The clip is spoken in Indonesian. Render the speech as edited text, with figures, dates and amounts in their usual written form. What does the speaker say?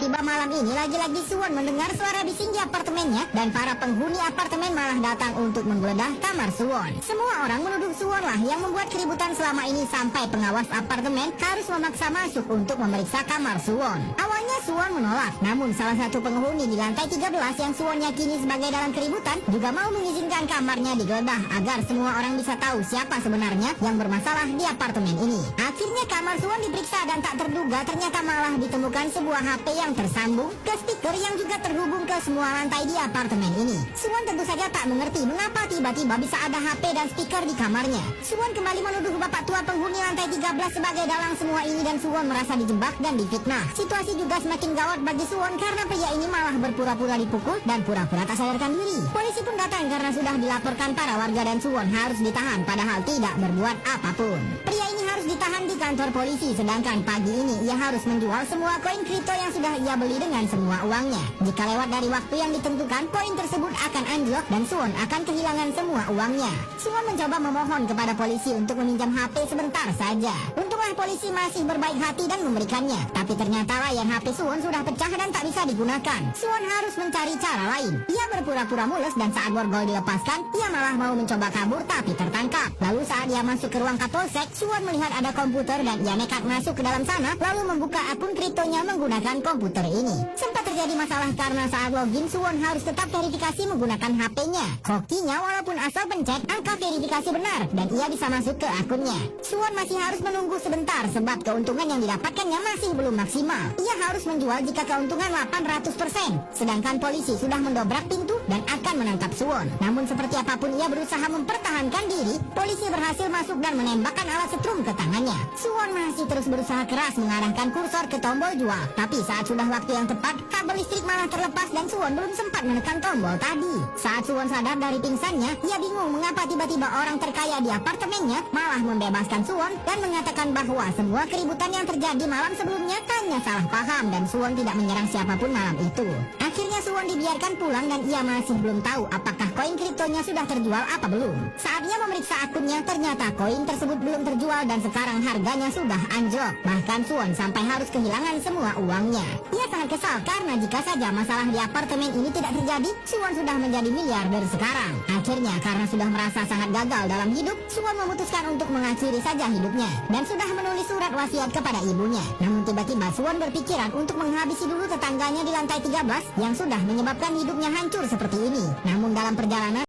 Tiba-tiba malam ini lagi-lagi Suwon mendengar suara bising di apartemennya dan para penghuni apartemen malah datang untuk menggeledah kamar Suwon. Semua orang menuduh Suwon lah yang membuat keributan selama ini sampai pengawas apartemen harus memaksa masuk untuk memeriksa kamar Suwon. Awalnya Suwon menolak, namun salah satu penghuni di lantai 13 yang Suwon yakini sebagai dalam keributan juga mau mengizinkan kamarnya digeledah agar semua orang bisa tahu siapa sebenarnya yang bermasalah di apartemen ini. Akhirnya kamar Suwon diperiksa dan tak terduga ternyata malah ditemukan sebuah HP yang tersambung ke speaker yang juga terhubung ke semua lantai di apartemen ini. Suwon tentu saja tak mengerti mengapa tiba-tiba bisa ada HP dan speaker di kamarnya. Suwon kembali menuduh bapak tua penghuni lantai 13 sebagai dalang semua ini dan Suwon merasa dijebak dan difitnah. Situasi juga semakin gawat bagi Suwon karena pria ini malah berpura-pura dipukul dan pura-pura tak sadarkan diri. Polisi pun datang karena sudah dilaporkan para warga dan Suwon harus ditahan padahal tidak berbuat apapun. Pria ini harus ditahan di kantor polisi sedangkan pagi ini ia harus menjual semua koin kripto yang sudah ia beli dengan semua uangnya. Jika lewat dari waktu yang ditentukan, koin tersebut akan anjlok dan Suwon akan kehilangan semua uangnya. Suwon mencoba memohon kepada polisi untuk meminjam HP sebentar saja. Untunglah polisi masih berbaik hati dan memberikannya. Tapi ternyata layar HP Suwon sudah pecah dan tak bisa digunakan. Suwon harus mencari cara lain. Ia berpura-pura mulus dan saat borgol dilepaskan, ia malah mau mencoba kabur tapi tertangkap. Lalu saat ia masuk ke ruang Kapolsek, Suwon melihat ada komputer dan ia nekat masuk ke dalam sana lalu membuka akun kriptonya menggunakan komputer ini. Sempat terjadi masalah karena saat login Suwon harus tetap verifikasi menggunakan HP-nya. Hokinya walaupun asal pencet, angka verifikasi benar dan ia bisa masuk ke akunnya. Suwon masih harus menunggu sebentar sebab keuntungan yang didapatkannya masih belum maksimal. Ia harus menjual jika keuntungan 800%. Sedangkan polisi sudah mendobrak pintu dan akan menangkap Suwon. Namun seperti apapun ia berusaha mempertahankan diri, polisi berhasil masuk dan menembakkan alat setrum ke tangannya. Suwon masih terus berusaha keras mengarahkan kursor ke tombol jual. Tapi saat sudah waktu yang tepat, kabel listrik malah terlepas dan Suwon belum sempat menekan tombol tadi. Saat Suwon sadar dari pingsannya, ia bingung mengapa tiba-tiba orang terkaya di apartemennya malah membebaskan Suwon dan mengatakan bahwa semua keributan yang terjadi malam sebelumnya hanya salah paham dan Suwon tidak menyerang siapapun malam itu. Akhirnya Suwon dibiarkan pulang dan ia masih belum tahu apakah koin kriptonya sudah terjual apa belum. Saat ia memeriksa akunnya, ternyata koin tersebut belum terjual dan sekarang harganya sudah anjlok. Bahkan Suwon sampai harus kehilangan semua uangnya. Ia sangat kesal karena jika saja masalah di apartemen ini tidak terjadi, Suwon sudah menjadi miliarder sekarang. Akhirnya karena sudah merasa sangat gagal dalam hidup, Suwon memutuskan untuk mengakhiri saja hidupnya dan sudah menulis surat wasiat kepada ibunya. Namun tiba-tiba Suwon berpikiran untuk menghabisi dulu tetangganya di lantai 13 yang sudah menyebabkan hidupnya hancur seperti ini. Namun dalam perjalanan